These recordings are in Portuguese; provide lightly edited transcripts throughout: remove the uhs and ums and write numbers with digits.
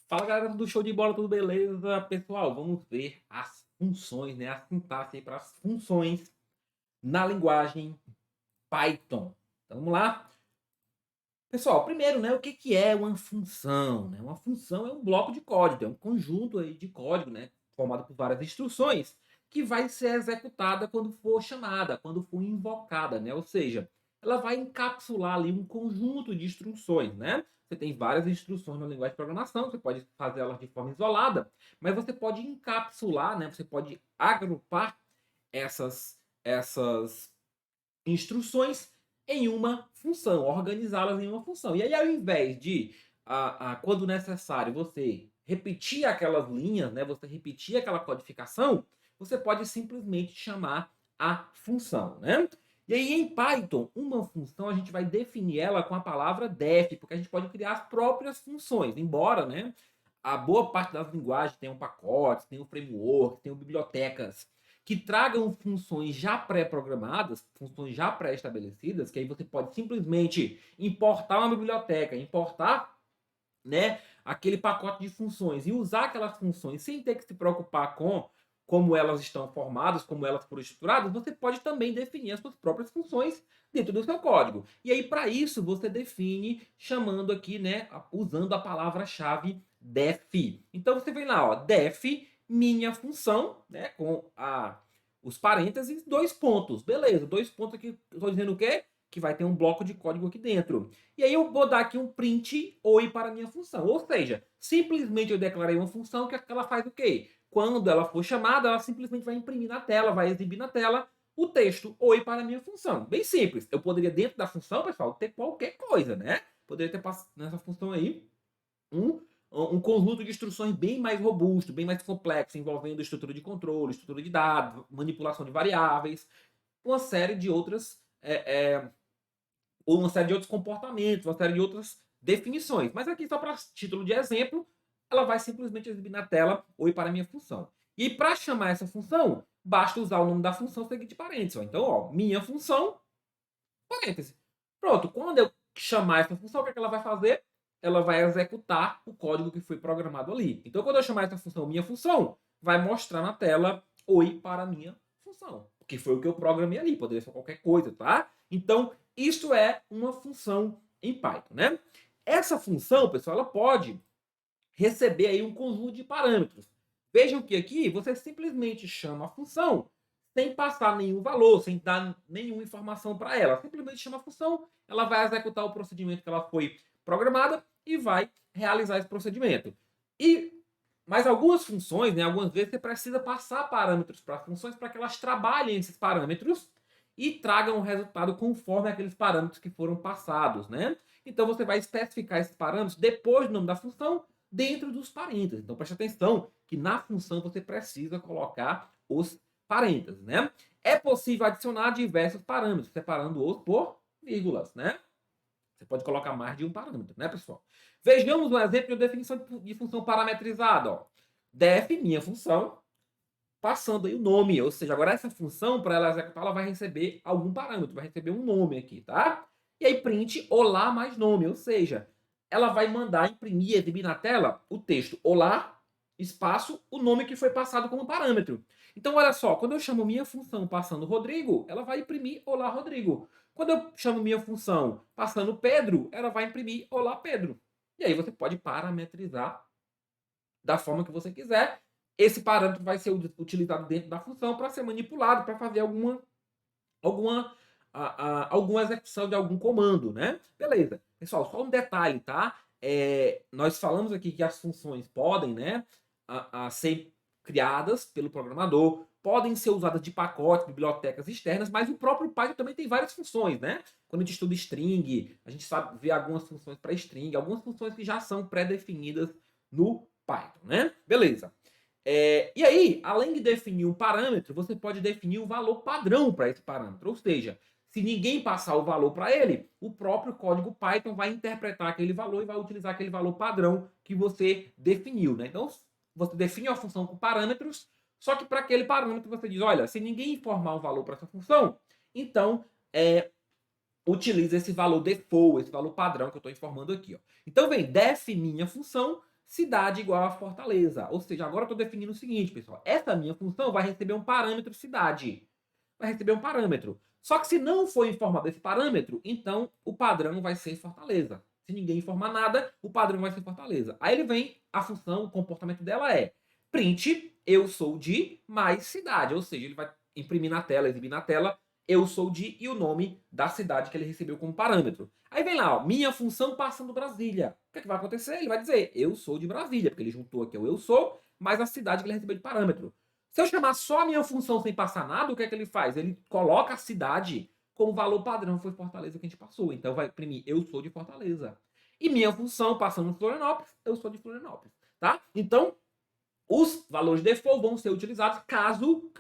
Fala galera do show de bola, tudo beleza? Pessoal, vamos ver as funções, né? A sintaxe para as funções na linguagem Python. Então vamos lá? Pessoal, primeiro, né, o que que é uma função, né? Uma função é um bloco de código, é um conjunto aí de código, né, formado por várias instruções, que vai ser executada quando for chamada, quando for invocada, né? Ou seja, ela vai encapsular ali um conjunto de instruções, né? Você tem várias instruções na linguagem de programação, você pode fazer elas de forma isolada, mas você pode encapsular, né? Você pode agrupar essas instruções em uma função, organizá-las em uma função. E aí, ao invés de, quando necessário, você repetir aquelas linhas, né, você repetir aquela codificação, você pode simplesmente chamar a função, né? E aí, em Python, uma função a gente vai definir ela com a palavra def, porque a gente pode criar as próprias funções, embora, né, a boa parte das linguagens tenham pacotes, tenham framework, tenham bibliotecas que tragam funções já pré-programadas, funções já pré-estabelecidas, que aí você pode simplesmente importar uma biblioteca, importar, né, aquele pacote de funções e usar aquelas funções sem ter que se preocupar com como elas estão formadas, como elas foram estruturadas, você pode também definir as suas próprias funções dentro do seu código. E aí, para isso, você define chamando aqui, né, usando a palavra-chave def. Então, você vem lá, ó, def minha função, né, com os parênteses, dois pontos. Beleza, dois pontos aqui, estou dizendo o quê? Que vai ter um bloco de código aqui dentro. E aí eu vou dar aqui um print oi para a minha função. Ou seja, simplesmente eu declarei uma função que ela faz o quê? Quando ela for chamada, ela simplesmente vai imprimir na tela, vai exibir na tela o texto oi para a minha função. Bem simples. Eu poderia, dentro da função, pessoal, ter qualquer coisa, né? Poderia ter nessa função aí um, um conjunto de instruções bem mais robusto, bem mais complexo, envolvendo estrutura de controle, estrutura de dados, manipulação de variáveis, uma série de outras ou uma série de outros comportamentos, uma série de outras definições. Mas aqui, só para título de exemplo, ela vai simplesmente exibir na tela oi para a minha função. E para chamar essa função, basta usar o nome da função seguinte de parênteses. Ó. Então, ó, minha função, parêntese. Pronto, quando eu chamar essa função, o que, é que ela vai fazer? Ela vai executar o código que foi programado ali. Então, quando eu chamar essa função minha função, vai mostrar na tela oi para a minha função. Porque foi o que eu programei ali, poderia ser qualquer coisa, tá? Então, isso é uma função em Python, né? Essa função, pessoal, ela pode receber aí um conjunto de parâmetros. Vejam que aqui você simplesmente chama a função sem passar nenhum valor, sem dar nenhuma informação para ela. Simplesmente chama a função, ela vai executar o procedimento que ela foi programada e vai realizar esse procedimento. E mas algumas funções, né, algumas vezes você precisa passar parâmetros para funções para que elas trabalhem esses parâmetros e tragam o resultado conforme aqueles parâmetros que foram passados, né? Então você vai especificar esses parâmetros depois do nome da função dentro dos parênteses. Então preste atenção que na função você precisa colocar os parênteses, né? É possível adicionar diversos parâmetros, separando-os por vírgulas, né? Você pode colocar mais de um parâmetro, né, pessoal? Vejamos um exemplo de definição de função parametrizada. Ó. Def, minha função, passando aí o nome. Ou seja, agora essa função, para ela executar, ela vai receber algum parâmetro, vai receber um nome aqui, tá? E aí print olá mais nome, ou seja, ela vai mandar imprimir, exibir na tela o texto olá, espaço, o nome que foi passado como parâmetro. Então, olha só, quando eu chamo minha função passando Rodrigo, ela vai imprimir olá Rodrigo. Quando eu chamo minha função passando Pedro, ela vai imprimir olá Pedro. E aí você pode parametrizar da forma que você quiser. Esse parâmetro vai ser utilizado dentro da função para ser manipulado, para fazer alguma, alguma execução de algum comando, né? Beleza. Pessoal, só um detalhe, tá? Nós falamos aqui que as funções podem, né, ser criadas pelo programador, podem ser usadas de pacotes, bibliotecas externas, mas o próprio Python também tem várias funções, né? Quando a gente estuda string, a gente sabe ver algumas funções para string, algumas funções que já são pré-definidas no Python, né? Beleza. E aí, além de definir um parâmetro, você pode definir um valor padrão para esse parâmetro. Ou seja, se ninguém passar o valor para ele, o próprio código Python vai interpretar aquele valor e vai utilizar aquele valor padrão que você definiu. Né? Então, você define uma função com parâmetros, só que para aquele parâmetro você diz, olha, se ninguém informar um valor para essa função, então utiliza esse valor default, esse valor padrão que eu estou informando aqui. Ó. Então, vem, def minha função, cidade igual a Fortaleza. Ou seja, agora eu estou definindo o seguinte, pessoal. Essa minha função vai receber um parâmetro cidade. Vai receber um parâmetro. Só que se não for informado esse parâmetro, então o padrão vai ser Fortaleza. Se ninguém informar nada, o padrão vai ser Fortaleza. Aí ele vem, a função, o comportamento dela é print, eu sou de mais cidade. Ou seja, ele vai imprimir na tela, exibir na tela, eu sou de e o nome da cidade que ele recebeu como parâmetro. Aí vem lá, ó, minha função passando Brasília. O que, é que vai acontecer? Ele vai dizer, eu sou de Brasília, porque ele juntou aqui o eu sou, mais a cidade que ele recebeu de parâmetro. Se eu chamar só a minha função sem passar nada, o que é que ele faz? Ele coloca a cidade como valor padrão, foi Fortaleza que a gente passou. Então vai imprimir, eu sou de Fortaleza. E minha função passando Florianópolis, eu sou de Florianópolis, tá? Então, os valores default vão ser utilizados caso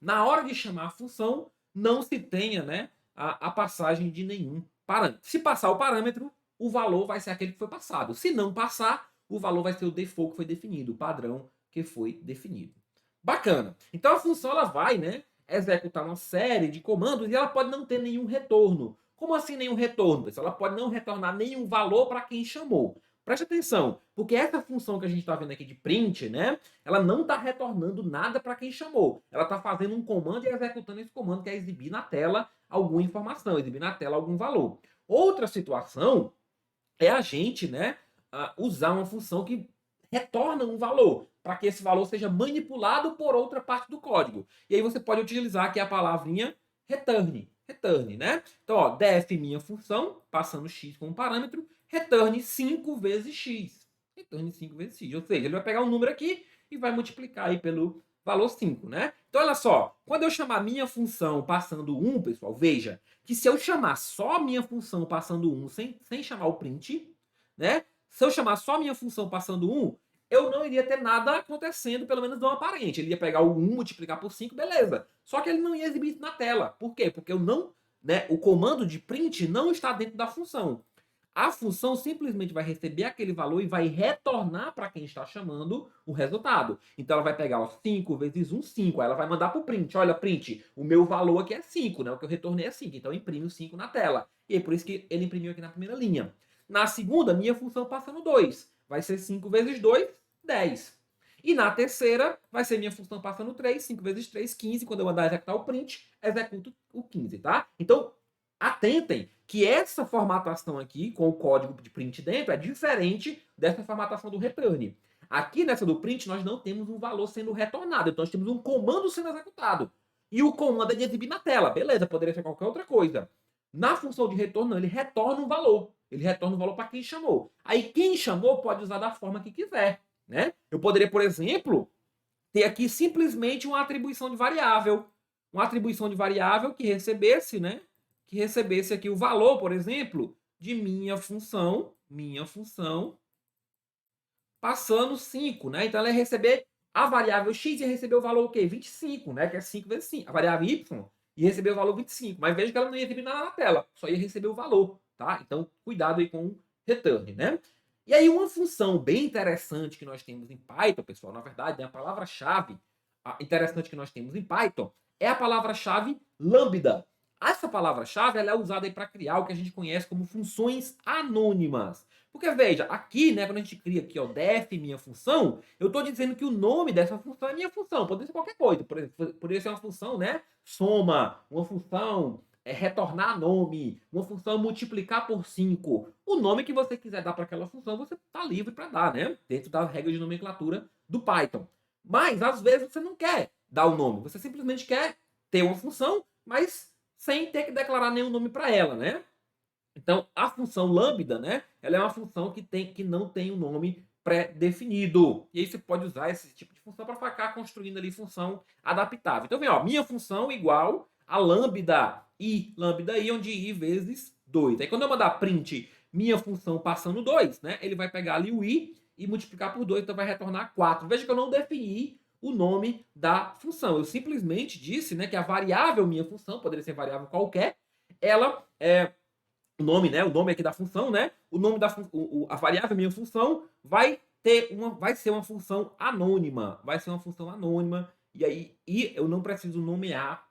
na hora de chamar a função, não se tenha, né, a passagem de nenhum parâmetro. Se passar o parâmetro, o valor vai ser aquele que foi passado. Se não passar, o valor vai ser o default que foi definido, o padrão que foi definido. Bacana. Então a função ela vai, né, executar uma série de comandos e ela pode não ter nenhum retorno. Como assim nenhum retorno, pessoal? Ela pode não retornar nenhum valor para quem chamou. Preste atenção, porque essa função que a gente está vendo aqui de print, né, ela não está retornando nada para quem chamou. Ela está fazendo um comando e executando esse comando que é exibir na tela alguma informação, exibir na tela algum valor. Outra situação é a gente, né, usar uma função que retorna um valor, para que esse valor seja manipulado por outra parte do código. E aí você pode utilizar aqui a palavrinha return. Return, né? Então, ó, def minha função, passando x como parâmetro, return 5 vezes x. Return 5 vezes x. Ou seja, ele vai pegar um número aqui e vai multiplicar aí pelo valor 5, né? Então, olha só, quando eu chamar minha função passando 1, pessoal, veja que se eu chamar só minha função passando 1 sem chamar o print, né? Se eu chamar só minha função passando 1, eu não iria ter nada acontecendo, pelo menos não aparente. Ele ia pegar o 1, multiplicar por 5, beleza. Só que ele não ia exibir isso na tela. Por quê? Porque eu não, né, o comando de print não está dentro da função. A função simplesmente vai receber aquele valor e vai retornar para quem está chamando o resultado. Então ela vai pegar ó, 5 vezes 1, 5. Aí ela vai mandar para o print. Olha, print, o meu valor aqui é 5, né? O que eu retornei é 5. Então imprime o 5 na tela. E é por isso que ele imprimiu aqui na primeira linha. Na segunda, minha função passa no 2. Vai ser 5 vezes 2, 10. E na terceira, vai ser minha função passando 3, 5 vezes 3, 15. Quando eu mandar executar o print, executo o 15, tá? Então, atentem que essa formatação aqui, com o código de print dentro, é diferente dessa formatação do return. Aqui nessa do print, nós não temos um valor sendo retornado, então nós temos um comando sendo executado. E o comando é de exibir na tela, beleza, poderia ser qualquer outra coisa. Na função de retorno, não, ele retorna um valor. Ele retorna um valor para quem chamou. Aí quem chamou pode usar da forma que quiser, né? Eu poderia, por exemplo, ter aqui simplesmente uma atribuição de variável. Uma atribuição de variável que recebesse, né? Que recebesse aqui o valor, por exemplo, de minha função passando 5, né? Então ela ia receber a variável x e receber o valor o quê? 25, né? Que é 5 vezes 5. A variável y ia receber o valor 25. Mas veja que ela não ia exibir nada na tela, só ia receber o valor, tá? Então, cuidado aí com o return, né? E aí, uma função bem interessante que nós temos em Python, pessoal, na verdade, a palavra-chave interessante que nós temos em Python é a palavra-chave lambda. Essa palavra-chave ela é usada para criar o que a gente conhece como funções anônimas. Porque veja, aqui, né, quando a gente cria aqui, ó, def minha função, eu estou dizendo que o nome dessa função é minha função, pode ser qualquer coisa, por exemplo, poderia ser uma função, né, soma, uma função retornar nome, uma função multiplicar por 5. O nome que você quiser dar para aquela função, você está livre para dar, né, dentro das regras de nomenclatura do Python. Mas, às vezes, você não quer dar o nome, você simplesmente quer ter uma função, mas sem ter que declarar nenhum nome para ela, né? Então, a função lambda, né? Ela é uma função que não tem um nome pré-definido. E aí você pode usar esse tipo de função para ficar construindo ali função adaptável. Então, vem, ó, minha função igual a lambda i, onde i vezes 2. Aí, quando eu mandar print minha função passando 2, né? Ele vai pegar ali o i e multiplicar por 2, então vai retornar 4. Veja que eu não defini o nome da função. Eu simplesmente disse, né, que a variável minha função, poderia ser variável qualquer, ela o nome, né? O nome aqui da função, né? O nome da a variável minha função vai ser uma função anônima, vai ser uma função anônima e aí eu não preciso nomear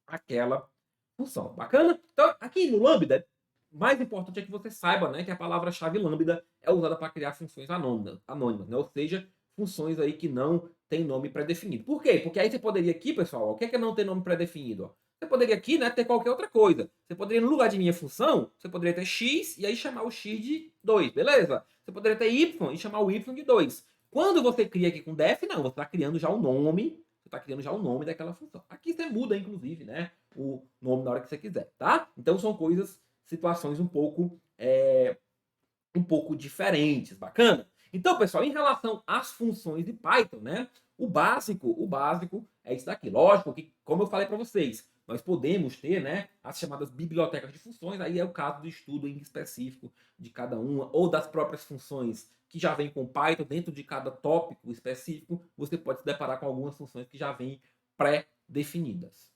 aquela função. Bacana? Então, aqui no Lambda mais importante é que você saiba, né, que a palavra-chave lambda é usada para criar funções anônimas, né? Ou seja, funções aí que não tem nome pré-definido. Por quê? Porque aí você poderia aqui, pessoal, ó, o que é não ter nome pré-definido? Ó? Você poderia aqui, né, ter qualquer outra coisa. Você poderia, no lugar de minha função, você poderia ter x e aí chamar o x de 2, beleza? Você poderia ter y e chamar o y de 2. Quando você cria aqui com def, não, você está criando já o nome, você está criando já o nome daquela função. Aqui você muda, inclusive, né, o nome na hora que você quiser, tá? Então são coisas, situações um pouco diferentes, bacana? Então, pessoal, em relação às funções de Python, né? O básico é isso daqui. Lógico que, como eu falei para vocês, nós podemos ter, né, as chamadas bibliotecas de funções, aí é o caso do estudo em específico de cada uma, ou das próprias funções que já vem com Python, dentro de cada tópico específico, você pode se deparar com algumas funções que já vêm pré-definidas.